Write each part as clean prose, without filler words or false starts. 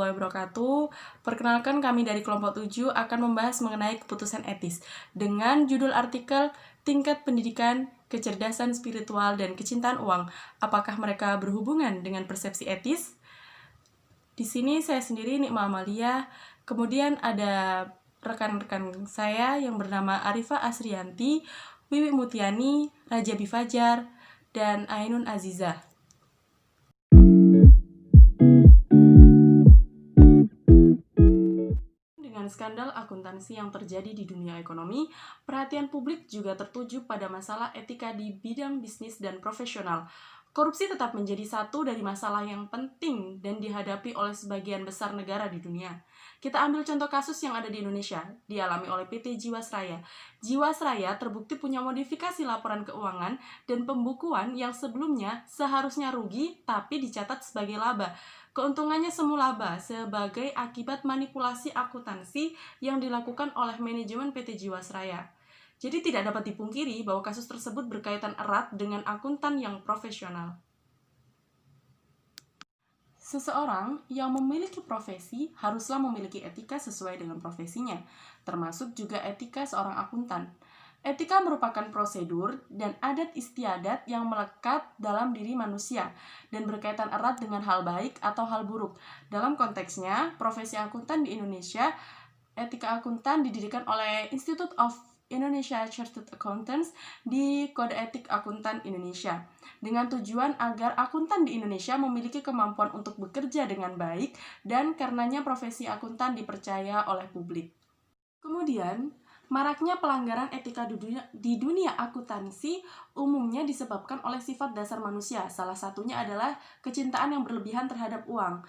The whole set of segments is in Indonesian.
warahmatullahi wabarakatuh. Perkenalkan, kami dari kelompok 7 akan membahas mengenai keputusan etis dengan judul artikel Tingkat Pendidikan, Kecerdasan Spiritual, dan Kecintaan Uang. Apakah mereka berhubungan dengan persepsi etis? Di sini saya sendiri, Nikma Amalia. Kemudian ada rekan-rekan saya yang bernama Arifah Asrianti, Wiwi Mutiani, Rajabi Fajar, dan Ainun Azizah. Dengan skandal akuntansi yang terjadi di dunia ekonomi, perhatian publik juga tertuju pada masalah etika di bidang bisnis dan profesional. Korupsi tetap menjadi satu dari masalah yang penting dan dihadapi oleh sebagian besar negara di dunia. Kita ambil contoh kasus yang ada di Indonesia, dialami oleh PT Jiwasraya. Jiwasraya terbukti punya modifikasi laporan keuangan dan pembukuan yang sebelumnya seharusnya rugi tapi dicatat sebagai laba. Keuntungannya semu laba sebagai akibat manipulasi akuntansi yang dilakukan oleh manajemen PT Jiwasraya. Jadi tidak dapat dipungkiri bahwa kasus tersebut berkaitan erat dengan akuntan yang profesional. Seseorang yang memiliki profesi haruslah memiliki etika sesuai dengan profesinya, termasuk juga etika seorang akuntan. Etika merupakan prosedur dan adat istiadat yang melekat dalam diri manusia dan berkaitan erat dengan hal baik atau hal buruk. Dalam konteksnya, profesi akuntan di Indonesia, etika akuntan didirikan oleh Institute of Indonesia Chartered Accountants di Kode Etik Akuntan Indonesia dengan tujuan agar akuntan di Indonesia memiliki kemampuan untuk bekerja dengan baik dan karenanya profesi akuntan dipercaya oleh publik. Kemudian, maraknya pelanggaran etika di dunia akuntansi umumnya disebabkan oleh sifat dasar manusia. Salah satunya adalah kecintaan yang berlebihan terhadap uang.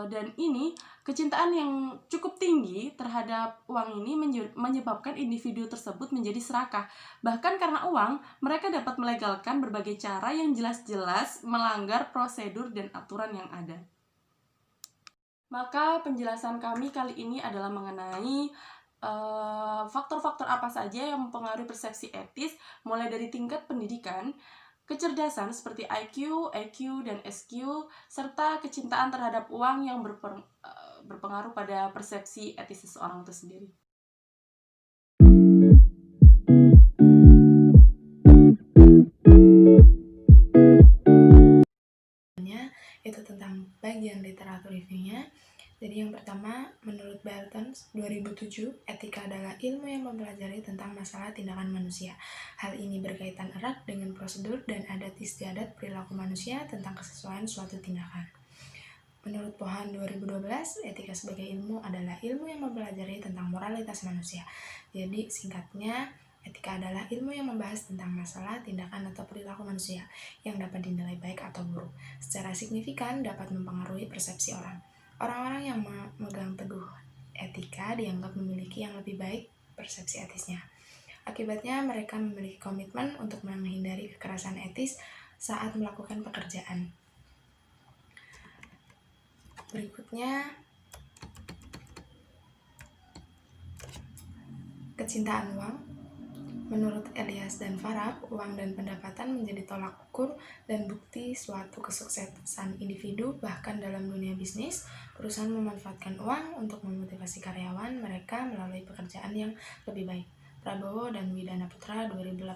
Dan ini kecintaan yang cukup tinggi terhadap uang ini menyebabkan individu tersebut menjadi serakah. Bahkan karena uang, mereka dapat melegalkan berbagai cara yang jelas-jelas melanggar prosedur dan aturan yang ada. Maka penjelasan kami kali ini adalah mengenai faktor-faktor apa saja yang mempengaruhi persepsi etis, mulai dari tingkat pendidikan, kecerdasan seperti IQ, EQ, dan SQ, serta kecintaan terhadap uang yang berpengaruh pada persepsi etis seseorang itu sendiri. Itu tentang bagian literatur reviewnya. Jadi yang pertama, menurut Barton 2007, etika adalah ilmu yang mempelajari tentang masalah tindakan manusia. Hal ini berkaitan erat dengan prosedur dan adat istiadat perilaku manusia tentang kesesuaian suatu tindakan. Menurut Pohan 2012, etika sebagai ilmu adalah ilmu yang mempelajari tentang moralitas manusia. Jadi singkatnya, etika adalah ilmu yang membahas tentang masalah, tindakan, atau perilaku manusia yang dapat dinilai baik atau buruk. Secara signifikan dapat mempengaruhi persepsi orang. Orang-orang yang memegang teguh etika dianggap memiliki yang lebih baik persepsi etisnya. Akibatnya mereka memiliki komitmen untuk menghindari kekerasan etis saat melakukan pekerjaan. Berikutnya, kecintaan uang. Menurut Elias dan Farab, uang dan pendapatan menjadi tolak ukur dan bukti suatu kesuksesan individu. Bahkan dalam dunia bisnis, perusahaan memanfaatkan uang untuk memotivasi karyawan mereka melalui pekerjaan yang lebih baik. Prabowo dan Widana Putra 2018.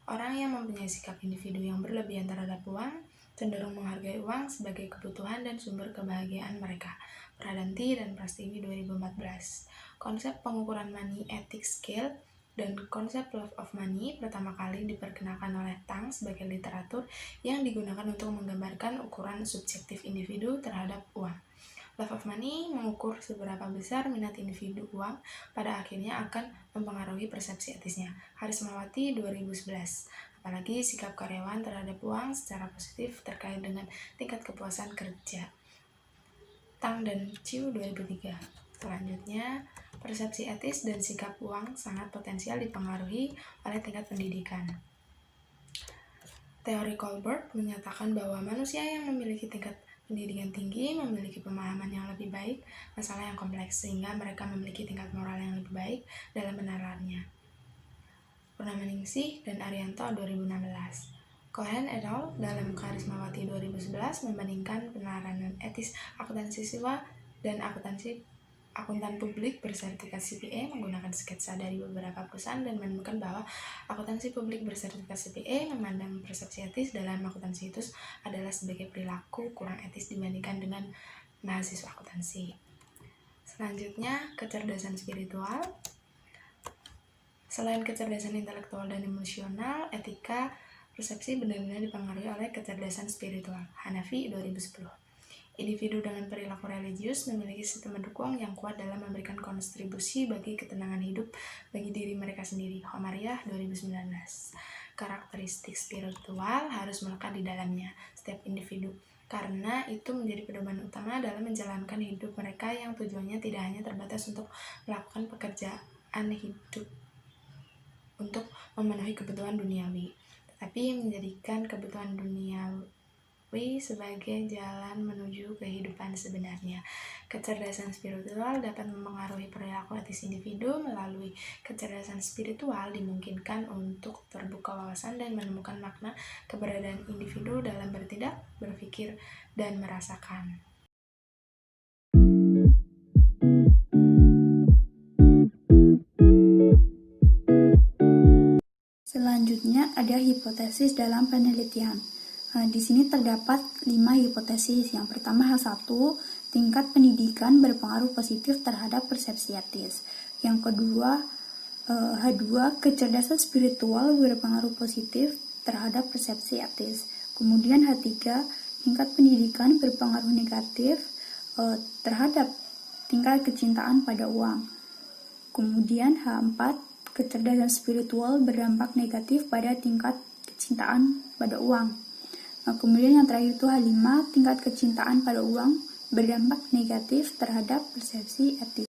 Orang yang mempunyai sikap individu yang berlebihan terhadap uang cenderung menghargai uang sebagai kebutuhan dan sumber kebahagiaan mereka. Pradanti dan Prastiwi 2014. Konsep pengukuran money ethics scale dan konsep love of money pertama kali diperkenalkan oleh Tang sebagai literatur yang digunakan untuk menggambarkan ukuran subjektif individu terhadap uang. Love of money mengukur seberapa besar minat individu uang pada akhirnya akan mempengaruhi persepsi etisnya. Harismawati 2011. Apalagi sikap karyawan terhadap uang secara positif terkait dengan tingkat kepuasan kerja. Tang dan Chiu 2003. Selanjutnya, persepsi etis dan sikap uang sangat potensial dipengaruhi oleh tingkat pendidikan. Teori Colbert menyatakan bahwa manusia yang memiliki tingkat pendidikan tinggi memiliki pemahaman yang lebih baik masalah yang kompleks, sehingga mereka memiliki tingkat moral yang lebih baik dalam menalarnya. Purnamaningsih dan Arianto 2016. Cohen et al. Dalam Karismawati 2011 membandingkan penerapan etis akuntansi siswa dan akuntan publik bersertifikat CPA menggunakan sketsa dari beberapa perusahaan dan menemukan bahwa akuntansi publik bersertifikat CPA memandang persepsi etis dalam akuntansi itu adalah sebagai perilaku kurang etis dibandingkan dengan mahasiswa akuntansi. Selanjutnya, kecerdasan spiritual. Selain kecerdasan intelektual dan emosional, etika persepsi benar-benar dipengaruhi oleh kecerdasan spiritual. Hanafi 2010. Individu dengan perilaku religius memiliki sistem mendukung yang kuat dalam memberikan kontribusi bagi ketenangan hidup bagi diri mereka sendiri. Homariyah 2019. Karakteristik spiritual harus melekat di dalamnya setiap individu, karena itu menjadi pedoman utama dalam menjalankan hidup mereka yang tujuannya tidak hanya terbatas untuk melakukan pekerjaan hidup untuk memenuhi kebutuhan duniawi, tapi menjadikan kebutuhan duniawi sebagai jalan menuju kehidupan sebenarnya. Kecerdasan spiritual dapat mempengaruhi perilaku etis individu. Melalui kecerdasan spiritual dimungkinkan untuk terbuka wawasan dan menemukan makna keberadaan individu dalam bertindak, berpikir, dan merasakan. Selanjutnya ada hipotesis dalam penelitian. Di sini terdapat 5 hipotesis. Yang pertama H1, tingkat pendidikan berpengaruh positif terhadap persepsi etis. Yang kedua H2, kecerdasan spiritual berpengaruh positif terhadap persepsi etis. Kemudian H3, tingkat pendidikan berpengaruh negatif terhadap tingkat kecintaan pada uang. Kemudian H4, kecerdasan spiritual berdampak negatif pada tingkat kecintaan pada uang. Kemudian yang terakhir itu H5, tingkat kecintaan pada uang berdampak negatif terhadap persepsi etis.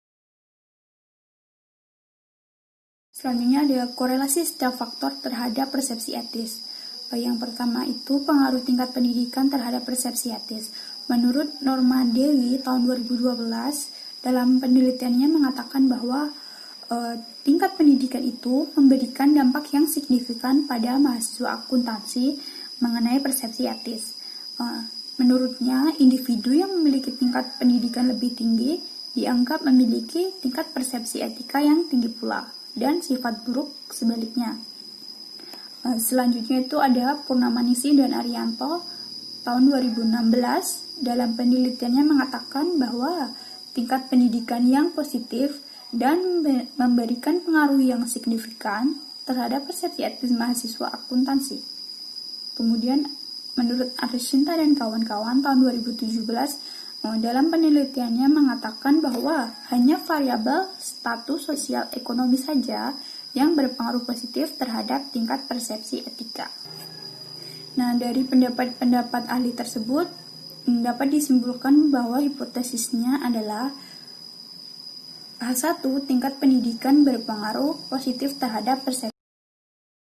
Selanjutnya ada korelasi setiap faktor terhadap persepsi etis. Yang pertama itu pengaruh tingkat pendidikan terhadap persepsi etis. Menurut Norma Dewi tahun 2012, dalam penelitiannya mengatakan bahwa tingkat pendidikan itu memberikan dampak yang signifikan pada mahasiswa akuntansi mengenai persepsi etis. Menurutnya, individu yang memiliki tingkat pendidikan lebih tinggi dianggap memiliki tingkat persepsi etika yang tinggi pula, dan sifat buruk sebaliknya. Selanjutnya itu ada Purnamanisi dan Arianto tahun 2016. Dalam penelitiannya mengatakan bahwa tingkat pendidikan yang positif dan memberikan pengaruh yang signifikan terhadap persepsi etis mahasiswa akuntansi. Kemudian menurut Arishinta dan kawan-kawan tahun 2017, dalam penelitiannya mengatakan bahwa hanya variabel status sosial ekonomi saja yang berpengaruh positif terhadap tingkat persepsi etika. Nah, dari pendapat-pendapat ahli tersebut dapat disimpulkan bahwa hipotesisnya adalah H1, tingkat pendidikan berpengaruh positif terhadap persepsi.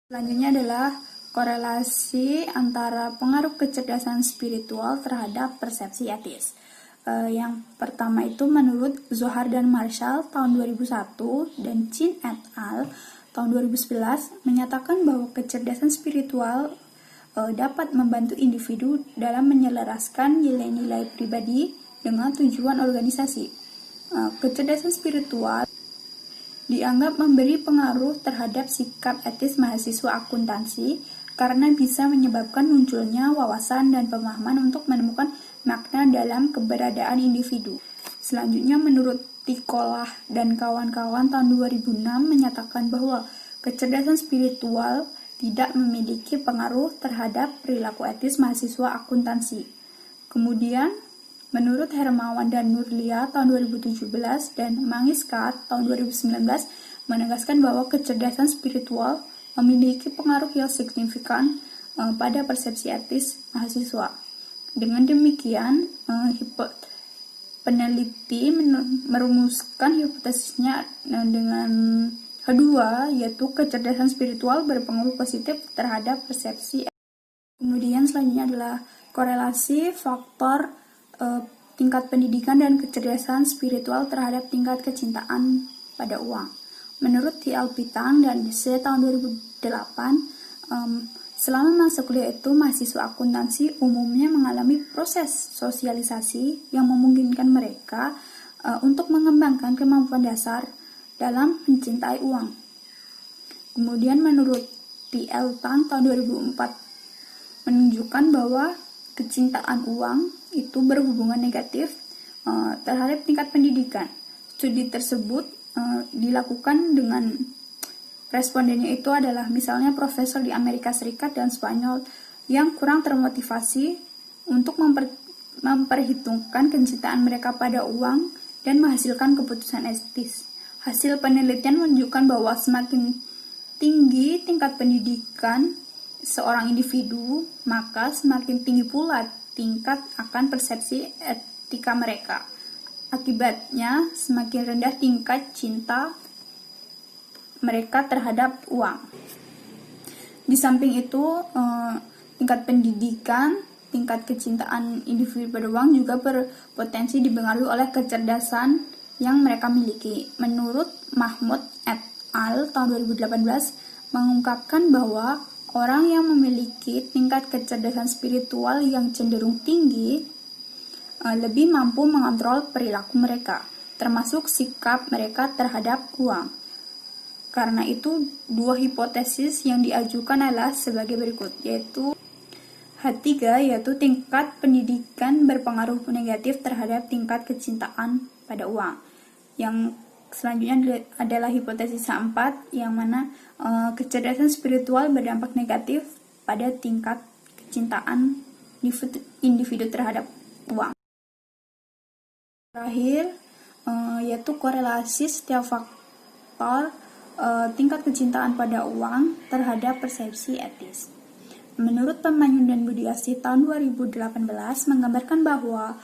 Selanjutnya adalah korelasi antara pengaruh kecerdasan spiritual terhadap persepsi etis. Yang pertama itu menurut Zohar dan Marshall tahun 2001 dan Chin et al. Tahun 2011 menyatakan bahwa kecerdasan spiritual dapat membantu individu dalam menyelaraskan nilai-nilai pribadi dengan tujuan organisasi. Kecerdasan spiritual dianggap memberi pengaruh terhadap sikap etis mahasiswa akuntansi karena bisa menyebabkan munculnya wawasan dan pemahaman untuk menemukan makna dalam keberadaan individu. Selanjutnya menurut Tikolah dan kawan-kawan tahun 2006 menyatakan bahwa kecerdasan spiritual tidak memiliki pengaruh terhadap perilaku etis mahasiswa akuntansi. Kemudian menurut Hermawan dan Nurlia tahun 2017 dan Mangiska tahun 2019 menegaskan bahwa kecerdasan spiritual memiliki pengaruh yang signifikan pada persepsi etis mahasiswa. Dengan demikian, peneliti merumuskan hipotesisnya dengan kedua, yaitu kecerdasan spiritual berpengaruh positif terhadap persepsi. Kemudian selanjutnya adalah korelasi faktor tingkat pendidikan dan kecerdasan spiritual terhadap tingkat kecintaan pada uang. Menurut T.L. Pitang dan C. tahun 2008, Selama masa kuliah itu, mahasiswa akuntansi umumnya mengalami proses sosialisasi yang memungkinkan mereka untuk mengembangkan kemampuan dasar dalam mencintai uang. Kemudian menurut T.L. Tan tahun 2004 menunjukkan bahwa kecintaan uang itu berhubungan negatif terhadap tingkat pendidikan. Studi tersebut dilakukan dengan respondennya itu adalah misalnya profesor di Amerika Serikat dan Spanyol yang kurang termotivasi untuk memperhitungkan kecintaan mereka pada uang dan menghasilkan keputusan etis. Hasil penelitian menunjukkan bahwa semakin tinggi tingkat pendidikan seorang individu, maka semakin tinggi pula tingkat akan persepsi etika mereka. Akibatnya, semakin rendah tingkat cinta mereka terhadap uang. Di samping itu, tingkat pendidikan, tingkat kecintaan individu pada uang juga berpotensi dipengaruhi oleh kecerdasan yang mereka miliki. Menurut Mahmud et al. Tahun 2018 mengungkapkan bahwa orang yang memiliki tingkat kecerdasan spiritual yang cenderung tinggi lebih mampu mengontrol perilaku mereka, termasuk sikap mereka terhadap uang. Karena itu, dua hipotesis yang diajukan adalah sebagai berikut, yaitu H3, yaitu tingkat pendidikan berpengaruh negatif terhadap tingkat kecintaan pada uang. Yang selanjutnya adalah hipotesis H4, yang mana kecerdasan spiritual berdampak negatif pada tingkat kecintaan individu terhadap uang. Terakhir, yaitu korelasi setiap faktor tingkat kecintaan pada uang terhadap persepsi etis. Menurut Pemanyun dan Budiasih tahun 2018 menggambarkan bahwa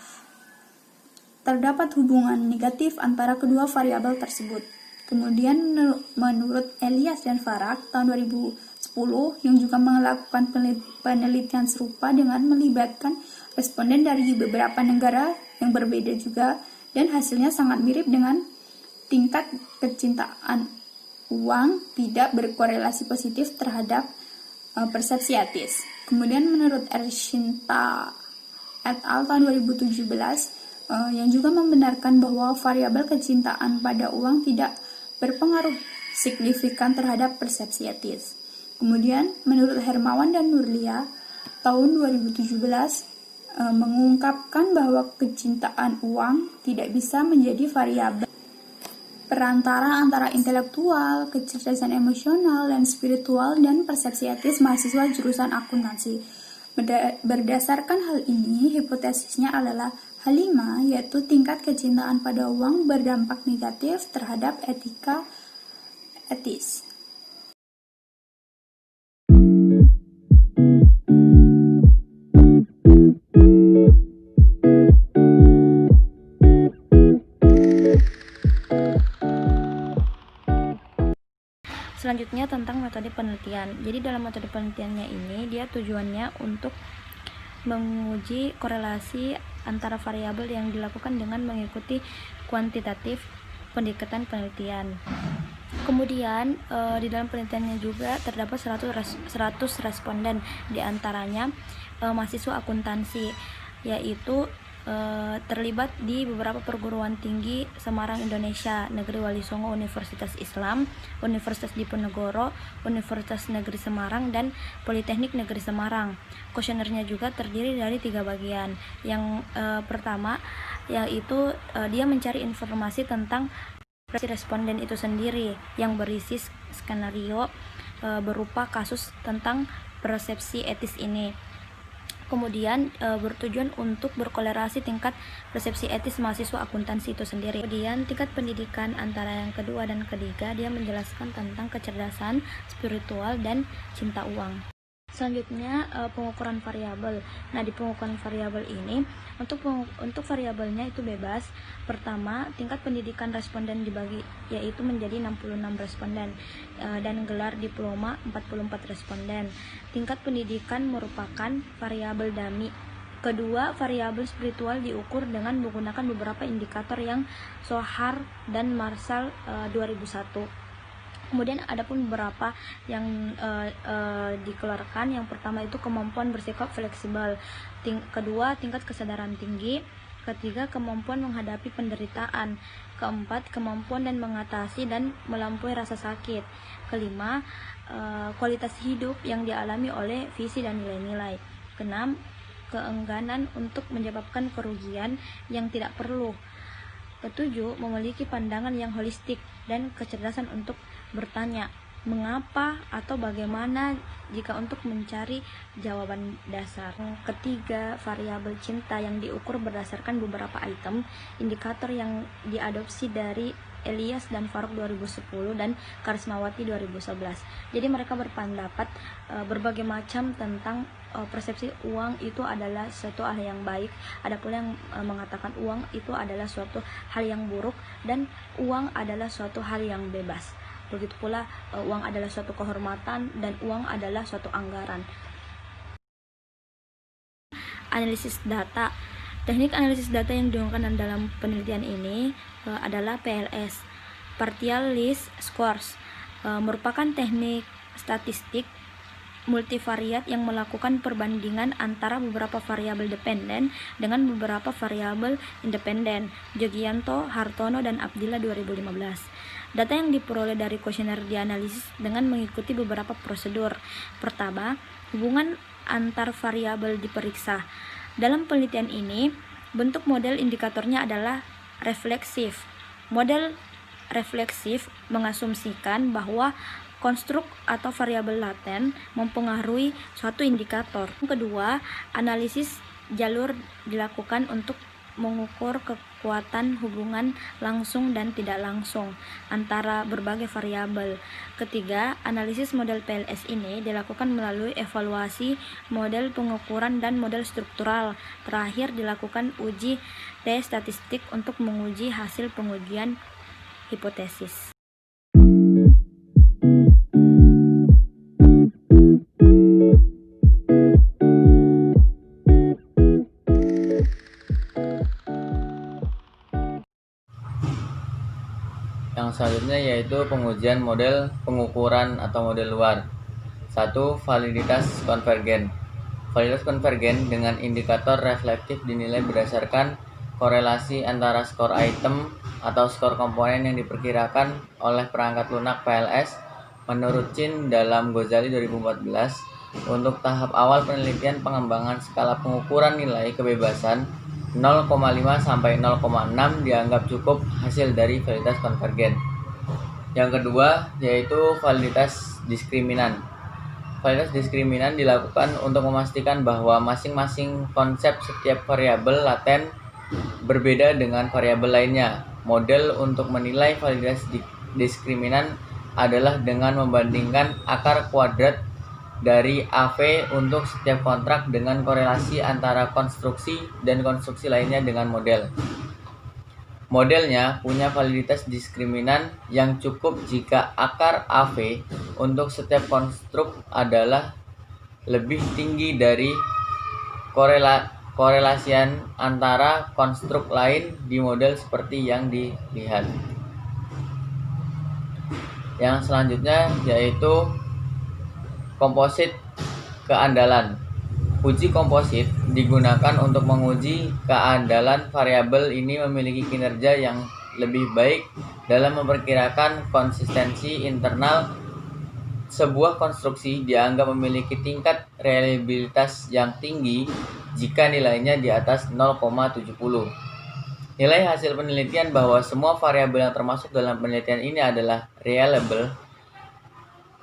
terdapat hubungan negatif antara kedua variabel tersebut. Kemudian menurut Elias dan Farag tahun 2010 yang juga melakukan penelitian serupa dengan melibatkan responden dari beberapa negara yang berbeda juga, dan hasilnya sangat mirip dengan tingkat kecintaan uang tidak berkorelasi positif terhadap persepsi etis. Kemudian menurut Ershinta et al. Tahun 2017 yang juga membenarkan bahwa variabel kecintaan pada uang tidak berpengaruh signifikan terhadap persepsi etis. Kemudian menurut Hermawan dan Nurlia tahun 2017 mengungkapkan bahwa kecintaan uang tidak bisa menjadi variabel perantara antara intelektual, kecerdasan emosional, dan spiritual, dan persepsi etis mahasiswa jurusan akuntansi. Berdasarkan hal ini, hipotesisnya adalah H5, yaitu tingkat kecintaan pada uang berdampak negatif terhadap etika etis. Selanjutnya tentang metode penelitian. Jadi dalam metode penelitiannya ini dia tujuannya untuk menguji korelasi antara variabel yang dilakukan dengan mengikuti kuantitatif pendekatan penelitian. Kemudian di dalam penelitiannya juga terdapat 100 responden, diantaranya mahasiswa akuntansi, yaitu terlibat di beberapa perguruan tinggi Semarang, Indonesia, Negeri Wali Songo, Universitas Islam, Universitas Diponegoro, Universitas Negeri Semarang, dan Politeknik Negeri Semarang. Kuesionernya juga terdiri dari 3 bagian. Yang pertama yaitu dia mencari informasi tentang responden itu sendiri yang berisi skenario berupa kasus tentang persepsi etis ini. Kemudian bertujuan untuk berkolerasi tingkat persepsi etis mahasiswa akuntansi itu sendiri. Kemudian tingkat pendidikan antara yang kedua dan ketiga, dia menjelaskan tentang kecerdasan spiritual dan cinta uang. Selanjutnya pengukuran variabel. Nah, di pengukuran variabel ini untuk variabelnya itu bebas. Pertama, tingkat pendidikan responden dibagi yaitu menjadi 66 responden dan gelar diploma 44 responden. Tingkat pendidikan merupakan variabel dummy. Kedua, variabel spiritual diukur dengan menggunakan beberapa indikator yang Sohar dan Marshall 2001. Kemudian ada pun beberapa yang dikeluarkan. Yang pertama itu kemampuan bersikap fleksibel, kedua tingkat kesadaran tinggi, ketiga kemampuan menghadapi penderitaan, keempat kemampuan dan mengatasi dan melampaui rasa sakit, kelima kualitas hidup yang dialami oleh visi dan nilai-nilai, keenam keengganan untuk menyebabkan kerugian yang tidak perlu, ketujuh memiliki pandangan yang holistik dan kecerdasan untuk bertanya mengapa atau bagaimana jika untuk mencari jawaban dasar. Ketiga, variabel cinta yang diukur berdasarkan beberapa item indikator yang diadopsi dari Elias dan Farouk 2010 dan Karismawati 2011. Jadi mereka berpendapat berbagai macam tentang persepsi uang itu adalah suatu hal yang baik, ada pula yang mengatakan uang itu adalah suatu hal yang buruk dan uang adalah suatu hal yang bebas. Begitu pula uang adalah suatu kehormatan dan uang adalah suatu anggaran. Analisis data. Teknik analisis data yang digunakan dalam penelitian ini adalah PLS, Partial Least Squares, merupakan teknik statistik multivariat yang melakukan perbandingan antara beberapa variabel dependen dengan beberapa variabel independen. Jogianto, Hartono, dan Abdillah 2015. Data yang diperoleh dari kuesioner dianalisis dengan mengikuti beberapa prosedur. Pertama, hubungan antar variabel diperiksa. Dalam penelitian ini, bentuk model indikatornya adalah refleksif. Model refleksif mengasumsikan bahwa konstruk atau variabel laten mempengaruhi suatu indikator. Kedua, analisis jalur dilakukan untuk mengukur kekuatan hubungan langsung dan tidak langsung antara berbagai variabel. Ketiga, analisis model PLS ini dilakukan melalui evaluasi model pengukuran dan model struktural. Terakhir, dilakukan uji tes statistik untuk menguji hasil pengujian hipotesis. Yang selanjutnya yaitu pengujian model pengukuran atau model luar. 1. Validitas konvergen. Validitas konvergen dengan indikator reflektif dinilai berdasarkan korelasi antara skor item atau skor komponen yang diperkirakan oleh perangkat lunak PLS menurut Chin dalam Ghazali 2014. Untuk tahap awal penelitian pengembangan skala pengukuran nilai kebebasan 0,5 sampai 0,6 dianggap cukup hasil dari validitas konvergen. Yang kedua yaitu validitas diskriminan. Validitas diskriminan dilakukan untuk memastikan bahwa masing-masing konsep setiap variabel laten berbeda dengan variabel lainnya. Model untuk menilai validitas diskriminan adalah dengan membandingkan akar kuadrat dari AV untuk setiap kontrak dengan korelasi antara konstruksi dan konstruksi lainnya dengan model. Modelnya punya validitas diskriminan yang cukup jika akar AV untuk setiap konstruk adalah lebih tinggi dari korelasian antara konstruk lain di model seperti yang dilihat. Yang selanjutnya yaitu komposit keandalan. Uji komposit digunakan untuk menguji keandalan variabel ini memiliki kinerja yang lebih baik dalam memperkirakan konsistensi internal. Sebuah konstruksi dianggap memiliki tingkat reliabilitas yang tinggi jika nilainya di atas 0,70. Nilai hasil penelitian bahwa semua variabel yang termasuk dalam penelitian ini adalah reliable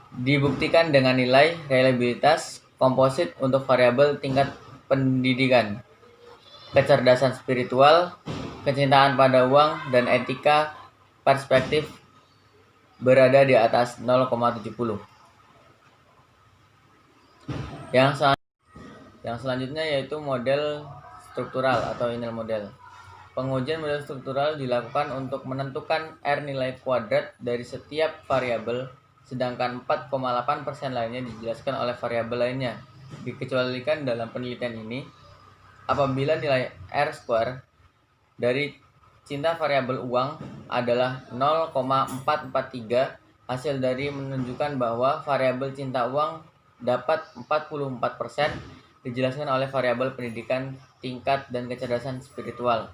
dibuktikan dengan nilai reliabilitas komposit untuk variabel tingkat pendidikan, kecerdasan spiritual, kecintaan pada uang, dan etika perspektif berada di atas 0,70. Yang selanjutnya yaitu model struktural atau inner model. Pengujian model struktural dilakukan untuk menentukan R nilai kuadrat dari setiap variabel, sedangkan 4,8% lainnya dijelaskan oleh variabel lainnya. Dikecualikan dalam penelitian ini, apabila nilai R square dari cinta variabel uang adalah 0,443, hasil dari menunjukkan bahwa variabel cinta uang dapat 44% dijelaskan oleh variabel pendidikan, tingkat, dan kecerdasan spiritual.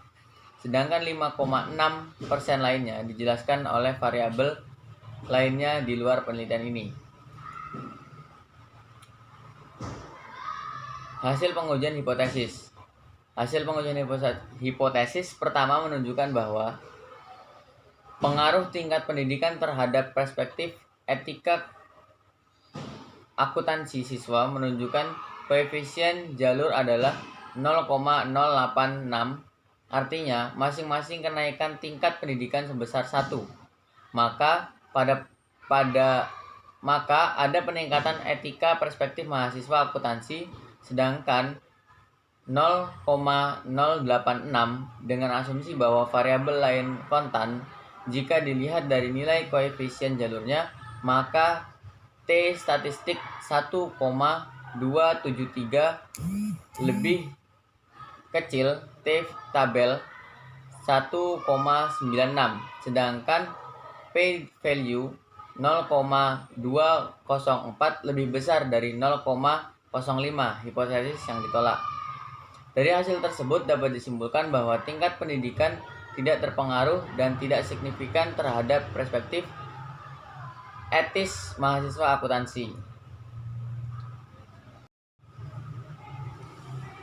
Sedangkan 5,6% lainnya dijelaskan oleh variabel lainnya di luar penelitian ini. Hasil pengujian hipotesis. Hasil pengujian hipotesis pertama menunjukkan bahwa pengaruh tingkat pendidikan terhadap perspektif etika akuntansi siswa menunjukkan koefisien jalur adalah 0,086. Artinya, masing-masing kenaikan tingkat pendidikan sebesar 1. Maka ada peningkatan etika perspektif mahasiswa akuntansi, sedangkan 0,086 dengan asumsi bahwa variabel lain kontan. Jika dilihat dari nilai koefisien jalurnya, maka T statistik 1,273 lebih kecil T tabel 1,96, sedangkan P value 0,204 lebih besar dari 0,05, hipotesis yang ditolak. Dari hasil tersebut dapat disimpulkan bahwa tingkat pendidikan tidak terpengaruh dan tidak signifikan terhadap perspektif etis mahasiswa akuntansi.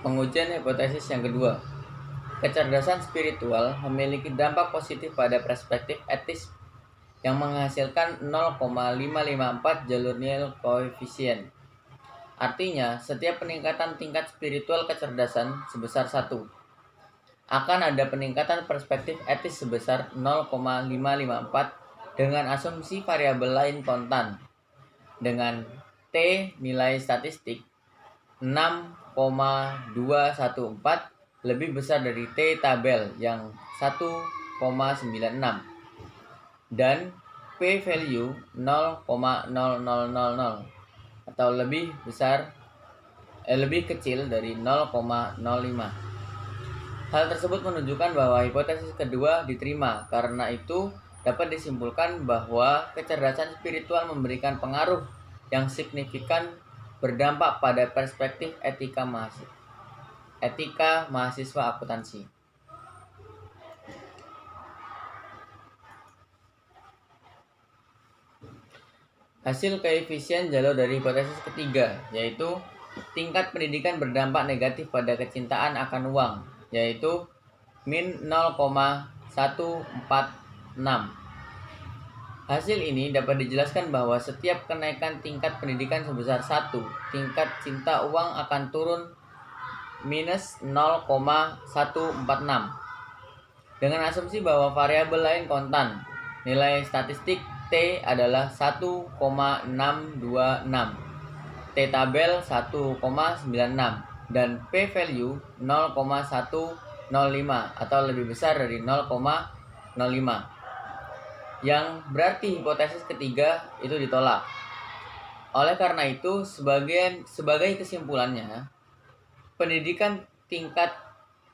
Pengujian hipotesis yang kedua. Kecerdasan spiritual memiliki dampak positif pada perspektif etis yang menghasilkan 0,554 jalur nilai koefisien. Artinya, setiap peningkatan tingkat spiritual kecerdasan sebesar 1, akan ada peningkatan perspektif etis sebesar 0,554 dengan asumsi variabel lain kontan, dengan T nilai statistik 6,214 lebih besar dari T tabel yang 1,96 dan P value 0,0000 atau lebih kecil dari 0,05. Hal tersebut menunjukkan bahwa hipotesis kedua diterima. Karena itu dapat disimpulkan bahwa kecerdasan spiritual memberikan pengaruh yang signifikan berdampak pada perspektif etika mahasiswa akuntansi. Hasil koefisien jalur dari hipotesis ketiga, yaitu tingkat pendidikan berdampak negatif pada kecintaan akan uang, yaitu min 0,146. Hasil ini dapat dijelaskan bahwa setiap kenaikan tingkat pendidikan sebesar 1, tingkat cinta uang akan turun minus 0,146. Dengan asumsi bahwa variabel lain kontan, nilai statistik T adalah 1,626, T tabel 1,96, dan P value 0,105 atau lebih besar dari 0,05. Yang berarti hipotesis ketiga itu ditolak. Oleh karena itu, sebagai kesimpulannya, pendidikan tingkat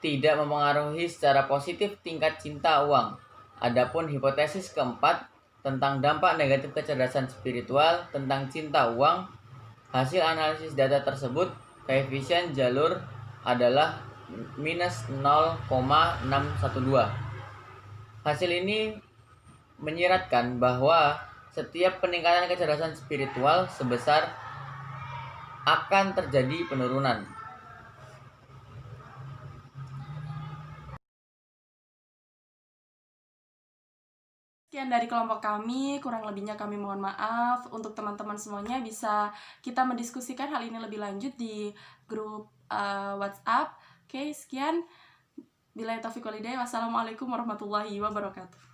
tidak mempengaruhi secara positif tingkat cinta uang. Adapun hipotesis keempat tentang dampak negatif kecerdasan spiritual tentang cinta uang, hasil analisis data tersebut, koefisien jalur adalah minus 0,612. Hasil ini menyiratkan bahwa setiap peningkatan kecerdasan spiritual sebesar akan terjadi penurunan. Sekian dari kelompok kami, kurang lebihnya kami mohon maaf. Untuk teman-teman semuanya bisa kita mendiskusikan hal ini lebih lanjut di grup WhatsApp. Oke, sekian. Billahi taufiq wal hidayah. Wassalamualaikum warahmatullahi wabarakatuh.